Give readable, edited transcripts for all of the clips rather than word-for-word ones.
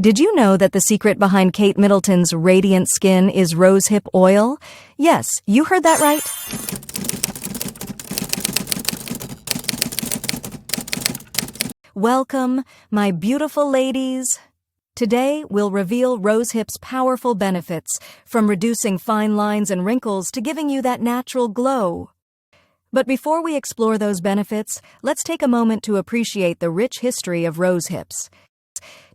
Did you know that the secret behind Kate Middleton's radiant skin is rosehip oil? Yes, you heard that right. Welcome, my beautiful ladies. Today, we'll reveal Rosehip's powerful benefits, from reducing fine lines and wrinkles to giving you that natural glow. But before we explore those benefits, let's take a moment to appreciate the rich history of rosehips.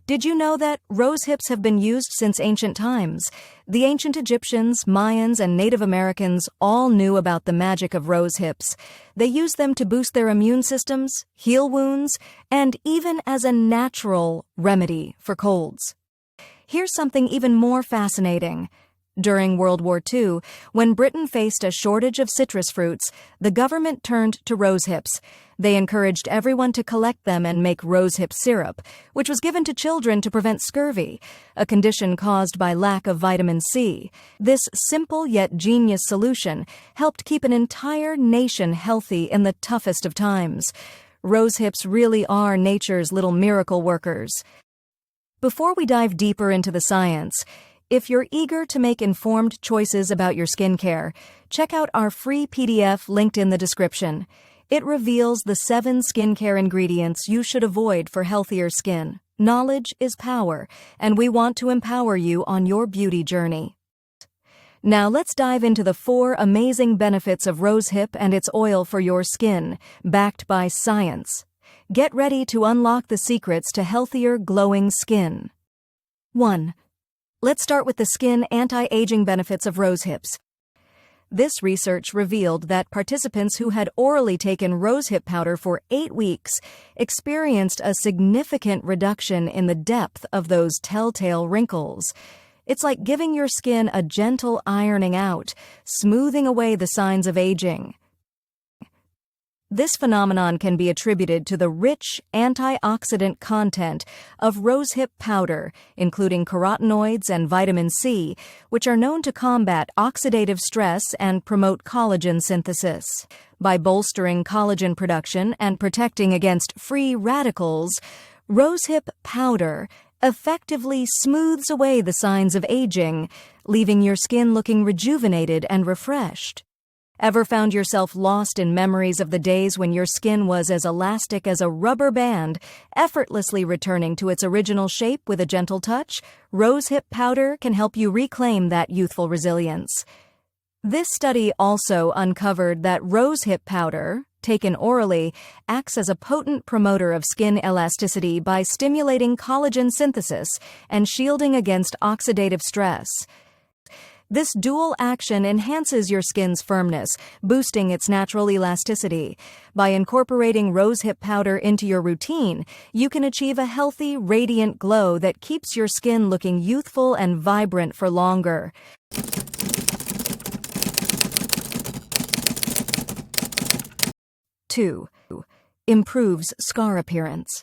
Did you know that rosehips have been used since ancient times? The ancient Egyptians, Mayans, and Native Americans all knew about the magic of rosehips. They used them to boost their immune systems, heal wounds, and even as a natural remedy for colds. Here's something even more fascinating. During World War II, when Britain faced a shortage of citrus fruits, the government turned to rosehips. They encouraged everyone to collect them and make rosehip syrup, which was given to children to prevent scurvy, a condition caused by lack of vitamin C. This simple yet genius solution helped keep an entire nation healthy in the toughest of times. Rosehips really are nature's little miracle workers. Before we dive deeper into the science, if you're eager to make informed choices about your skincare, check out our free PDF linked in the description. It reveals the 7 skincare ingredients you should avoid for healthier skin. Knowledge is power, and we want to empower you on your beauty journey. Now let's dive into the 4 amazing benefits of rosehip and its oil for your skin, backed by science. Get ready to unlock the secrets to healthier, glowing skin. 1. Let's start with the skin anti-aging benefits of rosehips. This research revealed that participants who had orally taken rosehip powder for 8 weeks experienced a significant reduction in the depth of those telltale wrinkles. It's like giving your skin a gentle ironing out, smoothing away the signs of aging. This phenomenon can be attributed to the rich antioxidant content of rosehip powder, including carotenoids and vitamin C, which are known to combat oxidative stress and promote collagen synthesis. By bolstering collagen production and protecting against free radicals, rosehip powder effectively smooths away the signs of aging, leaving your skin looking rejuvenated and refreshed. Ever found yourself lost in memories of the days when your skin was as elastic as a rubber band, effortlessly returning to its original shape with a gentle touch? Rosehip powder can help you reclaim that youthful resilience. This study also uncovered that rosehip powder, taken orally, acts as a potent promoter of skin elasticity by stimulating collagen synthesis and shielding against oxidative stress. This dual action enhances your skin's firmness, boosting its natural elasticity. By incorporating rosehip powder into your routine, you can achieve a healthy, radiant glow that keeps your skin looking youthful and vibrant for longer. 2. Improves scar appearance.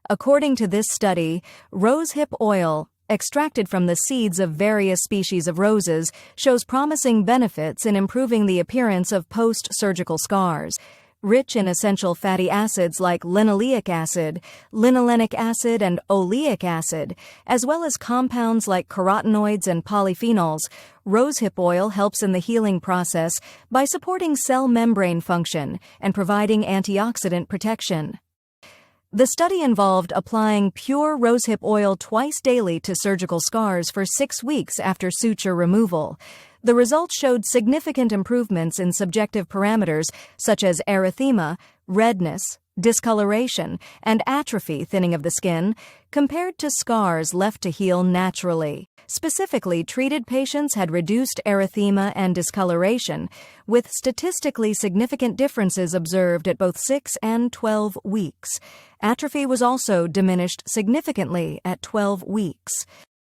According to this study, rosehip oil, extracted from the seeds of various species of roses, shows promising benefits in improving the appearance of post-surgical scars. Rich in essential fatty acids like linoleic acid, linolenic acid, and oleic acid, as well as compounds like carotenoids and polyphenols, rosehip oil helps in the healing process by supporting cell membrane function and providing antioxidant protection. The study involved applying pure rosehip oil twice daily to surgical scars for 6 weeks after suture removal. The results showed significant improvements in subjective parameters such as erythema, redness, discoloration, and atrophy thinning of the skin, compared to scars left to heal naturally. Specifically, treated patients had reduced erythema and discoloration, with statistically significant differences observed at both 6 and 12 weeks. Atrophy was also diminished significantly at 12 weeks.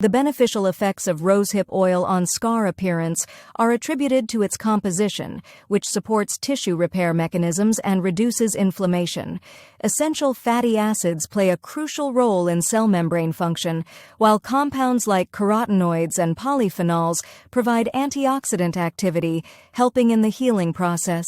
The beneficial effects of rosehip oil on scar appearance are attributed to its composition, which supports tissue repair mechanisms and reduces inflammation. Essential fatty acids play a crucial role in cell membrane function, while compounds like carotenoids and polyphenols provide antioxidant activity, helping in the healing process.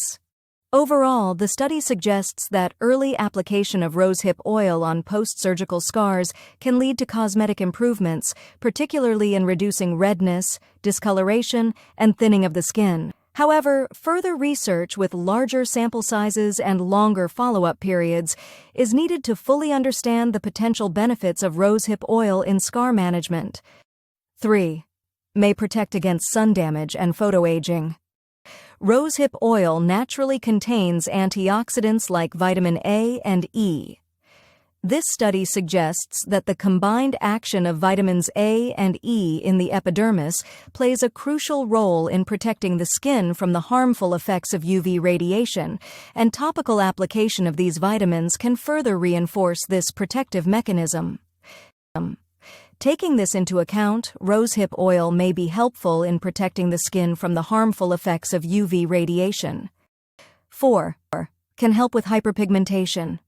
Overall, the study suggests that early application of rosehip oil on post-surgical scars can lead to cosmetic improvements, particularly in reducing redness, discoloration, and thinning of the skin. However, further research with larger sample sizes and longer follow-up periods is needed to fully understand the potential benefits of rosehip oil in scar management. 3. May protect against sun damage and photoaging. Rosehip oil naturally contains antioxidants like vitamin A and E. This study suggests that the combined action of vitamins A and E in the epidermis plays a crucial role in protecting the skin from the harmful effects of UV radiation, and topical application of these vitamins can further reinforce this protective mechanism. Taking this into account, rosehip oil may be helpful in protecting the skin from the harmful effects of UV radiation. 4. Can help with hyperpigmentation.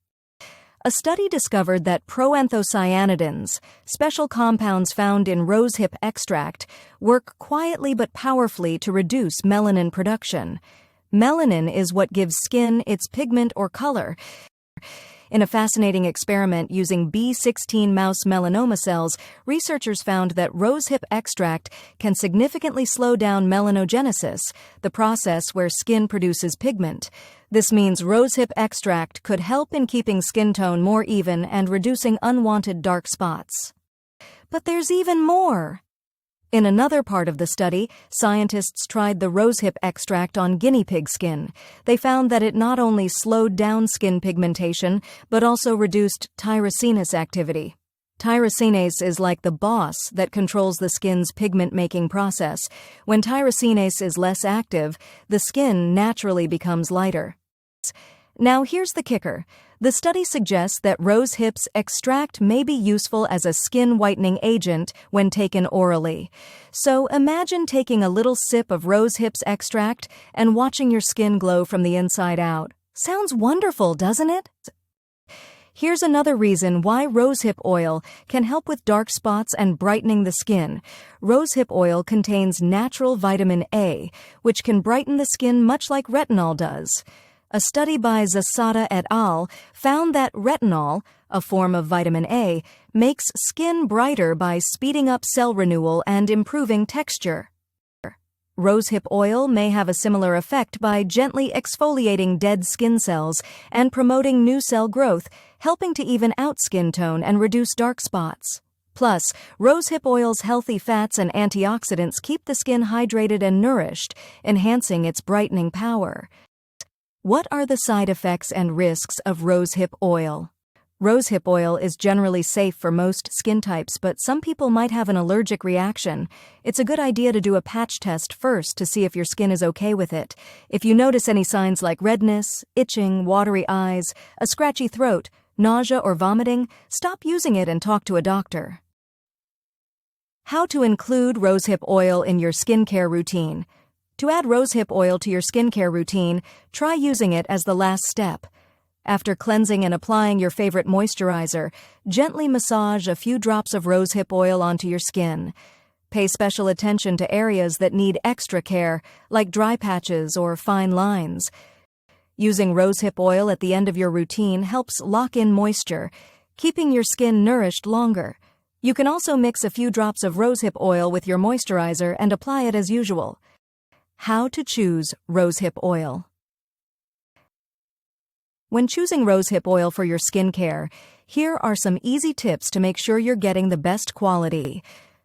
A study discovered that proanthocyanidins, special compounds found in rosehip extract, work quietly but powerfully to reduce melanin production. Melanin is what gives skin its pigment or color. In a fascinating experiment using B16 mouse melanoma cells, researchers found that rosehip extract can significantly slow down melanogenesis, the process where skin produces pigment. This means rosehip extract could help in keeping skin tone more even and reducing unwanted dark spots. But there's even more. In another part of the study, scientists tried the rosehip extract on guinea pig skin. They found that it not only slowed down skin pigmentation, but also reduced tyrosinase activity. Tyrosinase is like the boss that controls the skin's pigment-making process. When tyrosinase is less active, the skin naturally becomes lighter. Now here's the kicker. The study suggests that rosehip's extract may be useful as a skin whitening agent when taken orally. So imagine taking a little sip of rosehip's extract and watching your skin glow from the inside out. Sounds wonderful, doesn't it? Here's another reason why rosehip oil can help with dark spots and brightening the skin. Rosehip oil contains natural vitamin A, which can brighten the skin much like retinol does. A study by Zasada et al. Found that retinol, a form of vitamin A, makes skin brighter by speeding up cell renewal and improving texture. Rosehip oil may have a similar effect by gently exfoliating dead skin cells and promoting new cell growth, helping to even out skin tone and reduce dark spots. Plus, rosehip oil's healthy fats and antioxidants keep the skin hydrated and nourished, enhancing its brightening power. What are the side effects and risks of rosehip oil? Rosehip oil is generally safe for most skin types, but some people might have an allergic reaction. It's a good idea to do a patch test first to see if your skin is okay with it. If you notice any signs like redness, itching, watery eyes, a scratchy throat, nausea, or vomiting, stop using it and talk to a doctor. How to include rosehip oil in your skincare routine. To add rosehip oil to your skincare routine, try using it as the last step. After cleansing and applying your favorite moisturizer, gently massage a few drops of rosehip oil onto your skin. Pay special attention to areas that need extra care, like dry patches or fine lines. Using rosehip oil at the end of your routine helps lock in moisture, keeping your skin nourished longer. You can also mix a few drops of rosehip oil with your moisturizer and apply it as usual. How to choose rosehip oil. When choosing rosehip oil for your skincare, here are some easy tips to make sure you're getting the best quality.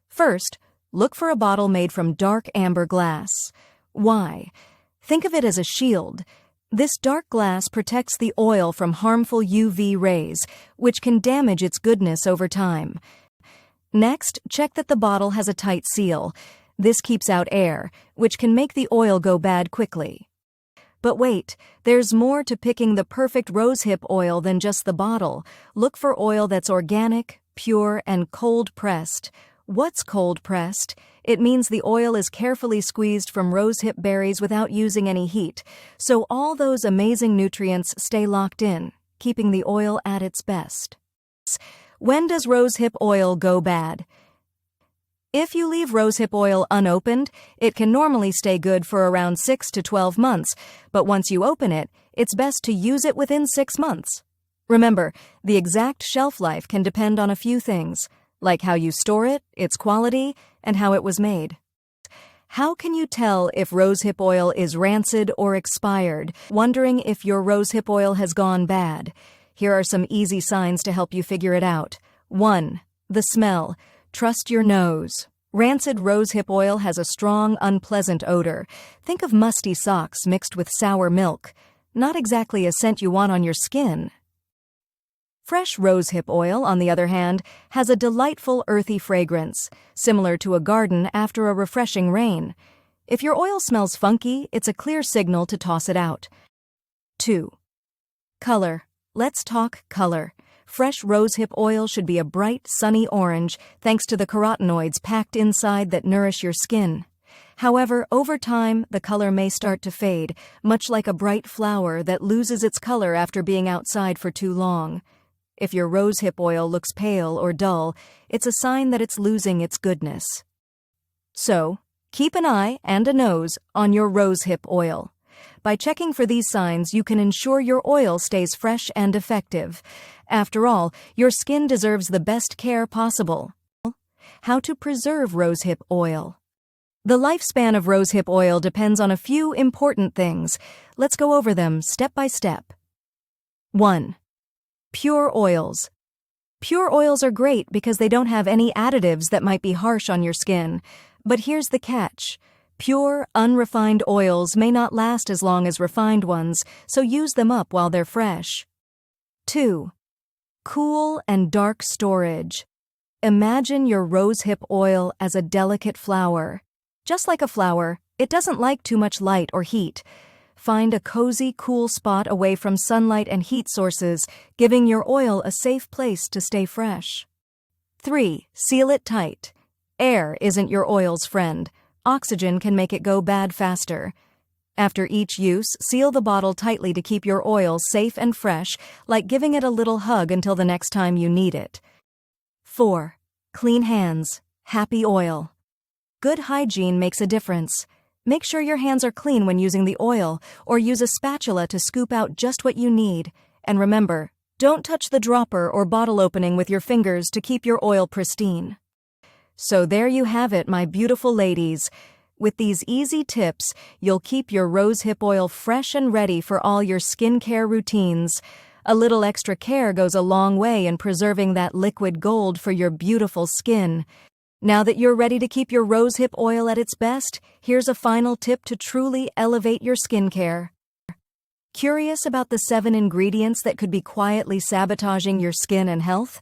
First, look for a bottle made from dark amber glass. Why? Think of it as a shield. This dark glass protects the oil from harmful UV rays, which can damage its goodness over time. Next, check that the bottle has a tight seal. This keeps out air, which can make the oil go bad quickly. But wait, there's more to picking the perfect rosehip oil than just the bottle. Look for oil that's organic, pure, and cold-pressed. What's cold-pressed? It means the oil is carefully squeezed from rosehip berries without using any heat, so all those amazing nutrients stay locked in, keeping the oil at its best. When does rosehip oil go bad? If you leave rosehip oil unopened, it can normally stay good for around 6 to 12 months, but once you open it, it's best to use it within 6 months. Remember, the exact shelf life can depend on a few things, like how you store it, its quality, and how it was made. How can you tell if rosehip oil is rancid or expired? Wondering if your rosehip oil has gone bad? Here are some easy signs to help you figure it out. 1. The smell. Trust your nose. Rancid rosehip oil has a strong, unpleasant odor. Think of musty socks mixed with sour milk. Not exactly a scent you want on your skin. Fresh rosehip oil, on the other hand, has a delightful earthy fragrance, similar to a garden after a refreshing rain. If your oil smells funky, it's a clear signal to toss it out. 2. Color. Let's talk color. Fresh rosehip oil should be a bright, sunny orange thanks to the carotenoids packed inside that nourish your skin. However, over time, the color may start to fade, much like a bright flower that loses its color after being outside for too long. If your rosehip oil looks pale or dull, it's a sign that it's losing its goodness. So, keep an eye and a nose on your rosehip oil. By checking for these signs, you can ensure your oil stays fresh and effective. After all, your skin deserves the best care possible. How to preserve rosehip oil. The lifespan of rosehip oil depends on a few important things. Let's go over them step by step. 1. Pure oils. Pure oils are great because they don't have any additives that might be harsh on your skin. But here's the catch. Pure, unrefined oils may not last as long as refined ones, so use them up while they're fresh. 2. Cool and dark storage. Imagine your rosehip oil as a delicate flower. Just like a flower, it doesn't like too much light or heat. Find a cozy, cool spot away from sunlight and heat sources, giving your oil a safe place to stay fresh. 3. Seal it tight. Air isn't your oil's friend. Oxygen can make it go bad faster. After each use, seal the bottle tightly to keep your oil safe and fresh, like giving it a little hug until the next time you need it. 4. Clean hands. Happy oil. Good hygiene makes a difference. Make sure your hands are clean when using the oil, or use a spatula to scoop out just what you need. And remember, don't touch the dropper or bottle opening with your fingers to keep your oil pristine. So there you have it, my beautiful ladies. With these easy tips, you'll keep your rosehip oil fresh and ready for all your skincare routines. A little extra care goes a long way in preserving that liquid gold for your beautiful skin. Now that you're ready to keep your rosehip oil at its best, here's a final tip to truly elevate your skincare. Curious about the 7 ingredients that could be quietly sabotaging your skin and health?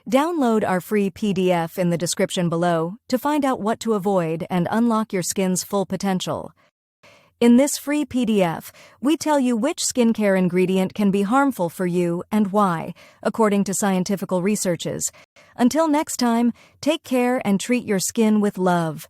Download our free PDF in the description below to find out what to avoid and unlock your skin's full potential. In this free PDF, we tell you which skincare ingredient can be harmful for you and why, according to scientific researches. Until next time, take care and treat your skin with love.